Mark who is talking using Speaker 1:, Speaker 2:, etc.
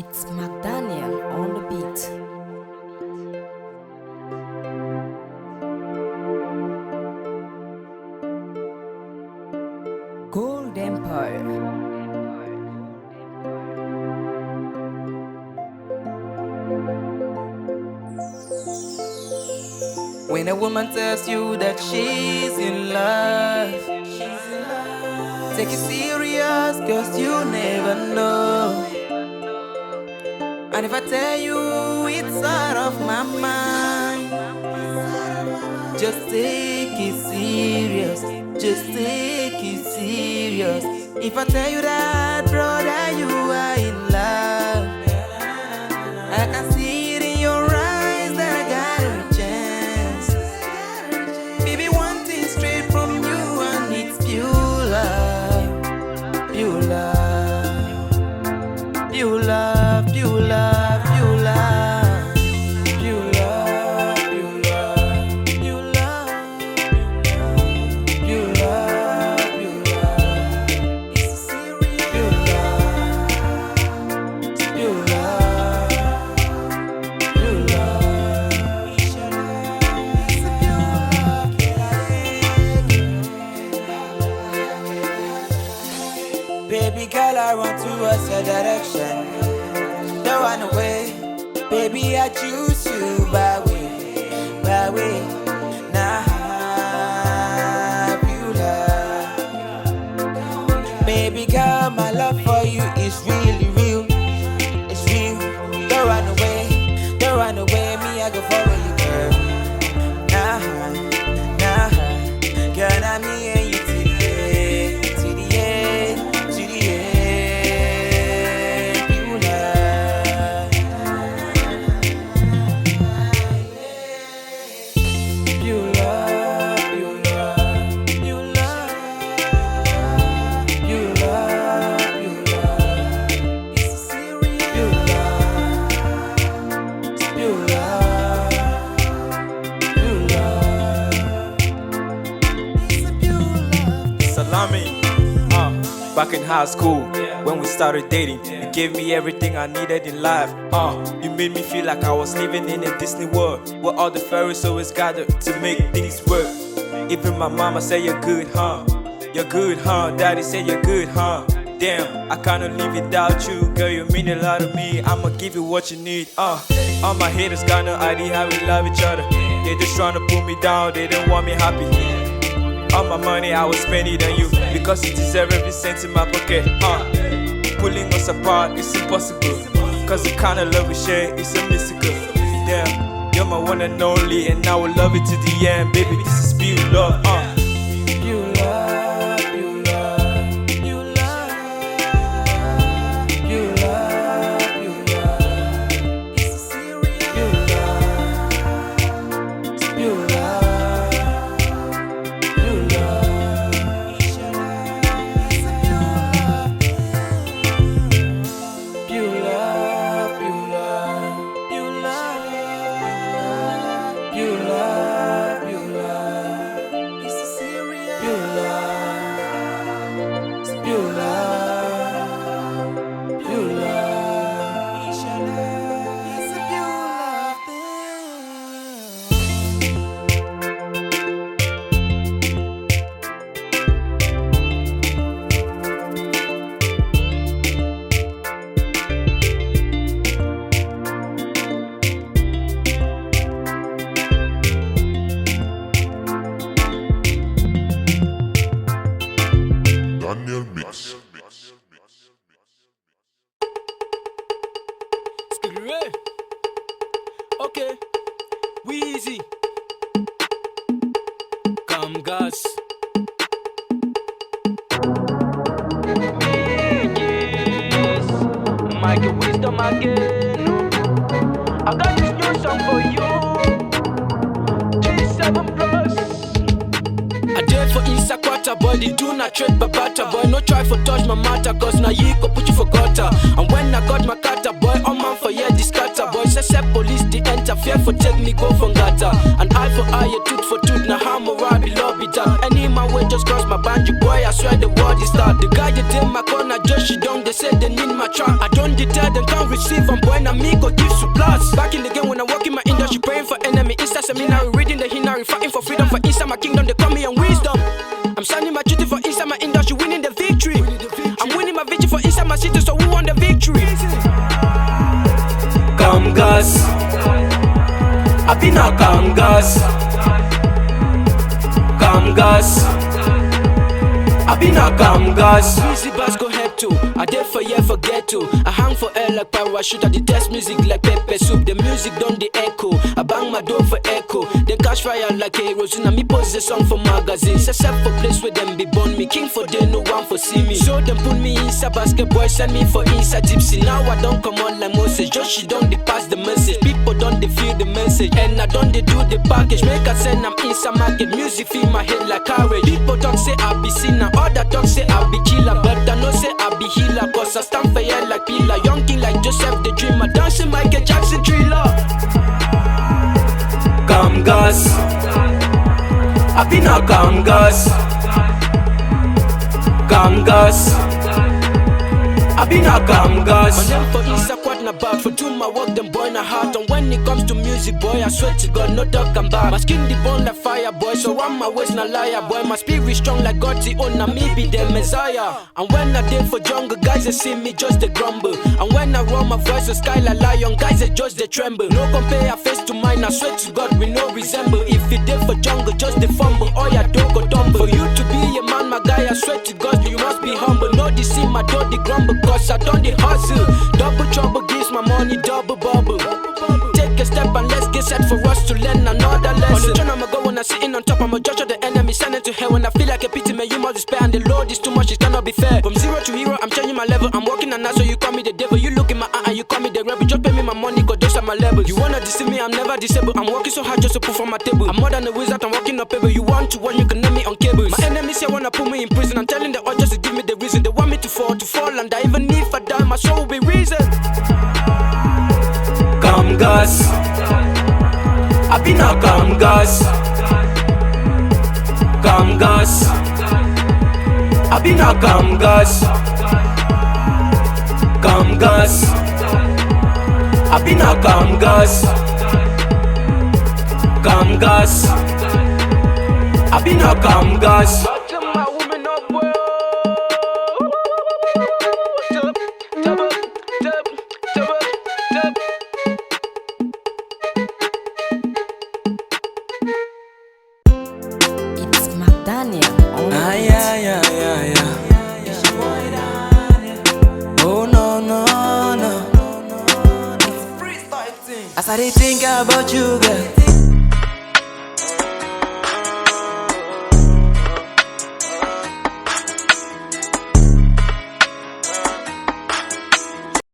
Speaker 1: It's McDaniel on the beat. Gold Empire. When a woman tells you that she's in love, take it serious, cause you never know. And if I tell you it's out of my mind, just take it serious, just take it serious. If I tell you that, brother, you are in love, I can see it in your eyes that I got a chance. Baby, one thing straight from you, and it's pure love, pure love, pure love, pure love, pure love, pure love, pure love, pure love, pure love, pure love. It's serious, pure love, pure love, pure love. It's a pure love.
Speaker 2: Baby girl, I run towards your direction. Don't run away. Baby, I choose you by way, by way. Nah, you love. Baby girl, my love for you is really real. It's real. Don't run away. Don't run away. Me, I go follow you, girl. Nah, nah. Girl, I'm me and you to the end, to the end, to the end. You love.
Speaker 1: You love, you love, you love, you love, you love. It's serious. You love, you love, you love. It's a pure love.
Speaker 3: Salami, back in high school, when we started dating, you gave me everything I needed in life. You made me feel like I was living in a Disney world, where all the fairies always gathered to make things work. Even my mama said you're good, huh? You're good, huh? Daddy said you're good, huh? Damn, I cannot live without you, girl. You mean a lot to me. I'ma give you what you need. All my haters got no idea how we love each other. They just tryna pull me down. They don't want me happy. All my money I will spend it on you, because you deserve every cent in my pocket. Pulling us apart is impossible, cause the kind of love we share is a mystical. Damn, you're my one and only, and I will love you to the end. Baby, this is pure love.
Speaker 1: You love, you love, you love, you love, you love. It's serious. You love, you love, you love. It's a pure love, pure love, pure love, pure love, pure love. It's serious. Pure love, it's pure love, pure love. It's a pure love
Speaker 4: Daniel Mix.
Speaker 5: Skidray. Okay, Wheezy. Come gas. Yes, Michael Wisdom again. I got this new song for you. G7 Plus. I did for Insta quarter, boy, they do not trade babata, boy. No try for touch my matter, cause now you go put you for gutter. And when I got my cutter, boy, all man for yeah, this cutter, boy. Say police, they interfere for take me go from gata. And eye for eye, tooth for tooth, now how more be lobby that. Any man way just just cross my boundary, boy, I swear the world is start. The guy that in my corner just she don't, they say they need my track. I don't deter them, can't receive them, boy, and me go give supplies. Back in the game when I walk in my industry, praying for enemy, Insta seminary, reading the hinari, fighting for freedom, for inside my kingdom, they call me on wisdom. I'm signing my duty for inside my industry, winning the victory. I'm winning my victory for inside my city, so who won the victory?
Speaker 3: Come gas, I be now come gas. Come gas, I be now come gas.
Speaker 5: Easy bus go head to, I did for yeah forget to. I hang for air like parachute, I detest music like pepper soup. The music don't the echo, I bang my door for echo. They catch fire like heroes, and me post a song for magazines. Except for place where them be born me, king for day, no one for see me. So them put me inside basket, boy send me for inside gypsy. Now I don't come on like Moses, just she don't they pass the message. People don't they feel the message, and I don't they do the package. Make I send I'm inside market, music feel my head like courage. People talk say I be sinner, other talk say I be killer, but I know say I be healer, cause I stand for yeah like pillar. Young king like Joseph the dreamer, dancing Michael Jackson thriller.
Speaker 3: Come gas, I be now come gas. Come gas, I be now come gas.
Speaker 5: My name for Isa quad na bad, for do my work them boy na heart. And when it comes to music boy, I swear to God no dog can back. My skin the bone like fire boy, so I'm my waist na liar boy. My spirit strong like God's own, na me be the Messiah. And when I did for jungle, guys they see me just they grumble. And when I run my voice the sky like lion, guys they just they tremble. No compare face to mine, I swear to God we no resemble. If you did for jungle, just the fumble, oh yeah don't go tumble. For you to be a man, my guy, I swear to God you must be humble. No deceive my door the grumble, cause I don't the hustle. Double trouble gives my money double bubble. Take a step and let's get set for us to learn another lesson. On the throne I'ma go when I'm sitting on top, I'm a judge of the enemy, sending to hell. When I feel like a pity man, you must despair, and the Lord is too much, it cannot be fair. From zero to hero, I'm changing my level. I'm walking and now so you call me the devil. You look in my eye and you call me the rebel. Just pay me my money, cause those are my levels. You wanna deceive me, I'm never disabled. I'm working so hard just to put on my table. I'm more than a wizard, I'm walking up able. You want to watch, you can name me on cables. My enemies here wanna put me in prison. I'm telling the odds just to give me the reason. They want me to fall, and I even if I die, my soul will be reason.
Speaker 3: Come gas, I be now come gas. Come gas, I be now come gas. Come gas, I be now come gas. Come gas, I be now come gas.
Speaker 1: Oh no no no. As I dey think about you, girl,